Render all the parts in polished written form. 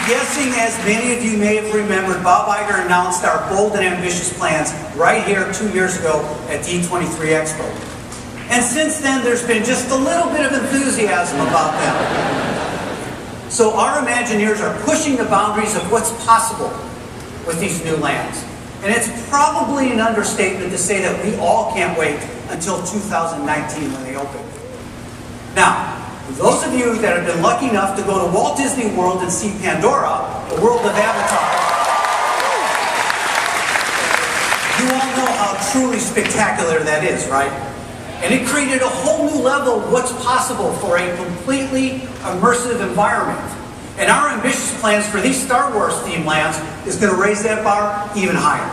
guessing as many of you may have remembered, Bob Iger announced our bold and ambitious plans right here 2 years ago at D23 Expo. And since then, there's been just a little bit of enthusiasm about them. So our Imagineers are pushing the boundaries of what's possible with these new lands. And it's probably an understatement to say that we all can't wait until 2019 when they open. Now, those of you that have been lucky enough to go to Walt Disney World and see Pandora, the world of Avatar, you all know how truly spectacular that is, right? And it created a whole new level of what's possible for a completely immersive environment. And our ambitious plans for these Star Wars themed lands is going to raise that bar even higher.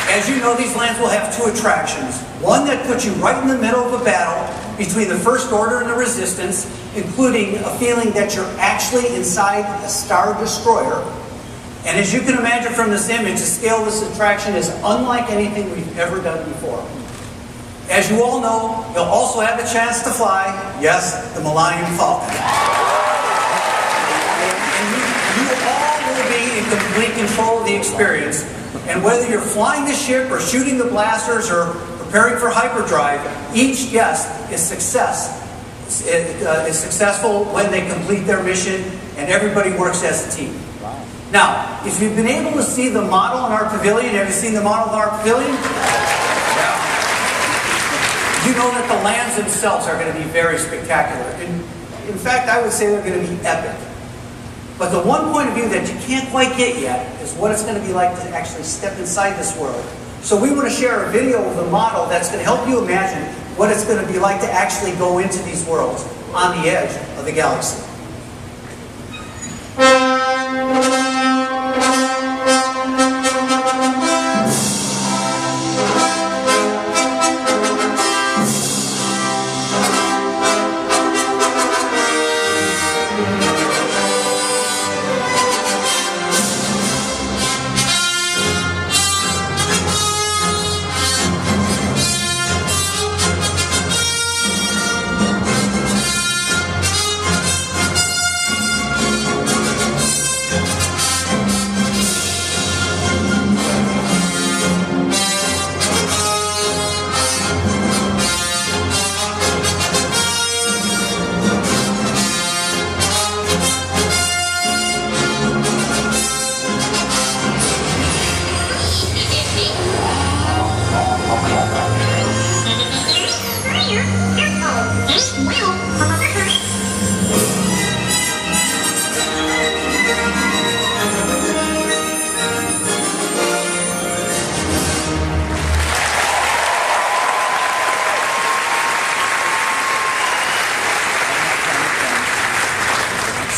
As you know, these lands will have two attractions. One that puts you right in the middle of a battle between the First Order and the Resistance, including a feeling that you're actually inside a Star Destroyer. And as you can imagine from this image, the scale of this attraction is unlike anything we've ever done before. As you all know, you'll also have a chance to fly, yes, the Millennium Falcon. And you all will be in complete control of the experience. And whether you're flying the ship or shooting the blasters or preparing for hyperdrive, each guest is successful when they complete their mission, and everybody works as a team. Wow. Now, if you've been able to see the model in our pavilion, have you seen the model of our pavilion? Yeah. You know that the lands themselves are going to be very spectacular. In fact, I would say they're going to be epic. But the one point of view that you can't quite get yet is what it's going to be like to actually step inside this world. So we want to share a video of the model that's going to help you imagine what it's going to be like to actually go into these worlds on the edge of the galaxy.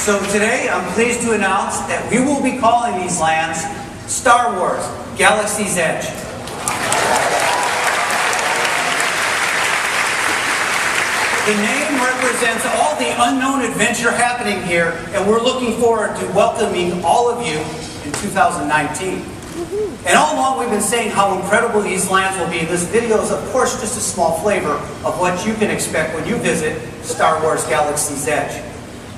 So today, I'm pleased to announce that we will be calling these lands Star Wars Galaxy's Edge. The name represents all the unknown adventure happening here, and we're looking forward to welcoming all of you in 2019. And all along we've been saying how incredible these lands will be. This video is, of course, just a small flavor of what you can expect when you visit Star Wars Galaxy's Edge.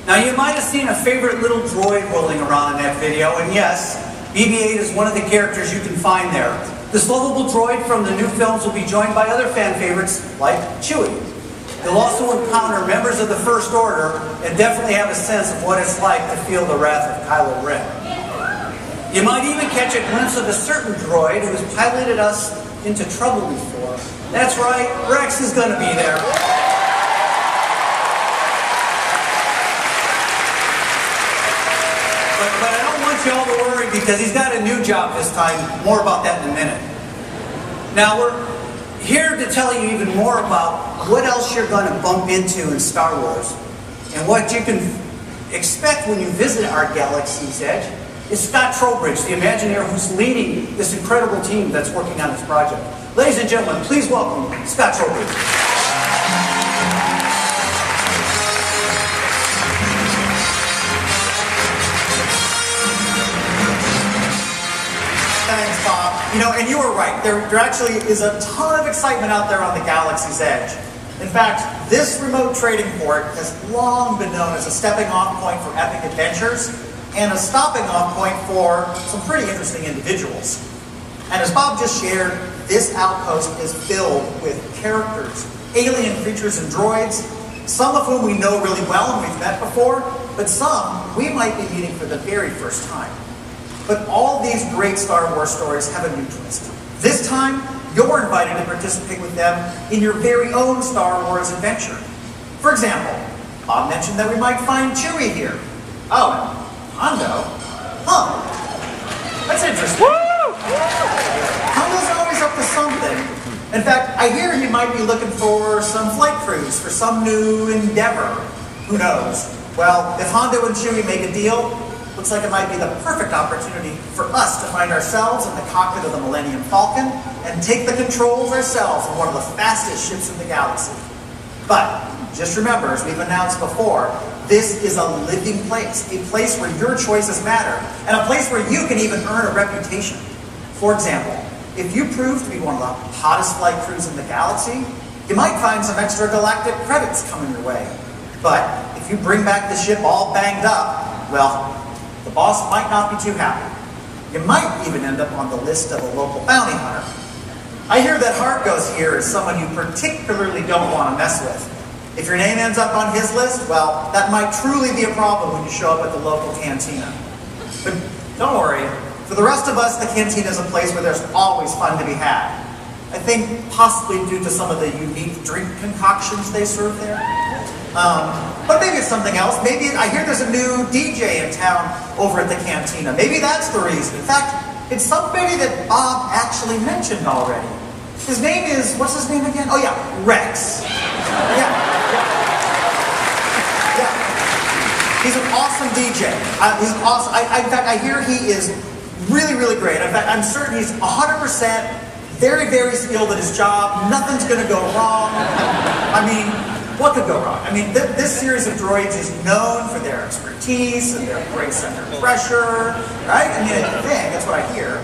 Now, you might have seen a favorite little droid rolling around in that video, and yes, BB-8 is one of the characters you can find there. This lovable droid from the new films will be joined by other fan favorites like Chewie. You'll also encounter members of the First Order and definitely have a sense of what it's like to feel the wrath of Kylo Ren. You might even catch a glimpse of a certain droid who has piloted us into trouble before. That's right, Rex is going to be there. But I don't want you all to worry because he's got a new job this time. More about that in a minute. Now, we're here to tell you even more about what else you're going to bump into in Star Wars. And what you can expect when you visit our Galaxy's Edge is Scott Trowbridge, the Imagineer who's leading this incredible team that's working on this project. Ladies and gentlemen, please welcome Scott Trowbridge. Thanks, Bob. You know, and you were right. There actually is a ton of excitement out there on the Galaxy's Edge. In fact, this remote trading port has long been known as a stepping off point for epic adventures and a stopping off point for some pretty interesting individuals. And as Bob just shared, this outpost is filled with characters, alien creatures and droids, some of whom we know really well and we've met before, but some we might be meeting for the very first time. But all these great Star Wars stories have a new twist. This time, you're invited to participate with them in your very own Star Wars adventure. For example, Bob mentioned that we might find Chewie here. Oh, and Hondo? Huh. That's interesting. Hondo's always up to something. In fact, I hear he might be looking for some flight crews for some new endeavor. Who knows? Well, if Hondo and Chewie make a deal, looks like it might be the perfect opportunity for us to find ourselves in the cockpit of the Millennium Falcon and take the controls ourselves of one of the fastest ships in the galaxy. But just remember, as we've announced before, this is a living place, a place where your choices matter, and a place where you can even earn a reputation. For example, if you prove to be one of the hottest flight crews in the galaxy, you might find some extra galactic credits coming your way. But if you bring back the ship all banged up, well, the boss might not be too happy. You might even end up on the list of a local bounty hunter. I hear that Harkos here is someone you particularly don't want to mess with. If your name ends up on his list, well, that might truly be a problem when you show up at the local cantina. But don't worry, for the rest of us, the cantina is a place where there's always fun to be had. I think possibly due to some of the unique drink concoctions they serve there. But maybe it's something else. Maybe, I hear there's a new DJ in town over at the cantina. Maybe that's the reason. In fact, it's somebody that Bob actually mentioned already. His name is, what's his name again? Oh yeah, Rex. Yeah. He's an awesome DJ. He's awesome. In fact, I hear he is really, really great. In fact, I'm certain he's 100% very, very skilled at his job. Nothing's going to go wrong. I mean, what could go wrong? I mean, this series of droids is known for their expertise and their grace under pressure, right? I mean, I think that's what I hear.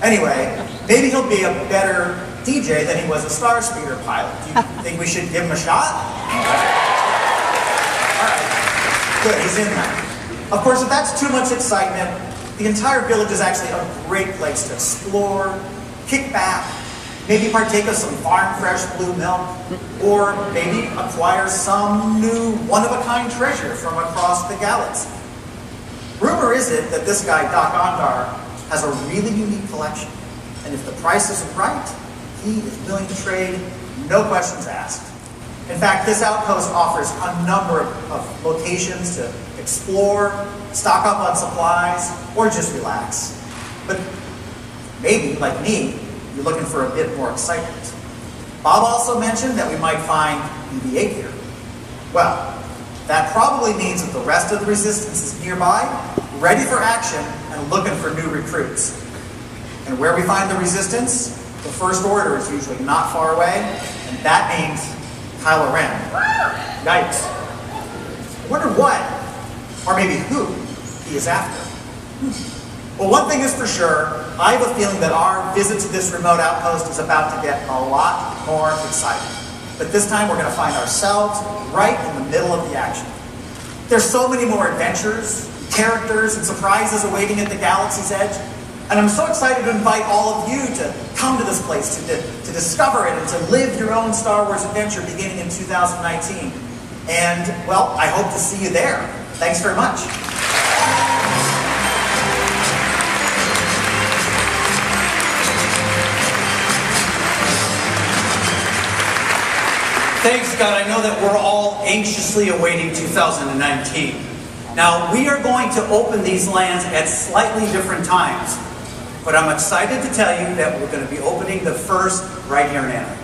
Anyway, maybe he'll be a better DJ than he was a Star Speeder pilot. Do you think we should give him a shot? All right, good, he's in there. Of course, if that's too much excitement, the entire village is actually a great place to explore, kick back, maybe partake of some farm-fresh blue milk, or maybe acquire some new one-of-a-kind treasure from across the galaxy. Rumor is it that this guy, Doc Ondar, has a really unique collection, and if the price is right, he is willing to trade, no questions asked. In fact, this outpost offers a number of locations to explore, stock up on supplies, or just relax. But maybe, like me, you're looking for a bit more excitement. Bob also mentioned that we might find BB-8 here. Well, that probably means that the rest of the Resistance is nearby, ready for action, and looking for new recruits. And where we find the Resistance, the First Order is usually not far away, and that means Kylo Ren. Yikes. I wonder what, or maybe who, he is after. Well, one thing is for sure, I have a feeling that our visit to this remote outpost is about to get a lot more exciting. But this time we're going to find ourselves right in the middle of the action. There's so many more adventures, characters, and surprises awaiting at the galaxy's edge. And I'm so excited to invite all of you to come to this place, to discover it, and to live your own Star Wars adventure beginning in 2019. And, well, I hope to see you there. Thanks very much. Thanks, Scott. I know that we're all anxiously awaiting 2019. Now, we are going to open these lands at slightly different times, but I'm excited to tell you that we're going to be opening the first right here in Anaheim.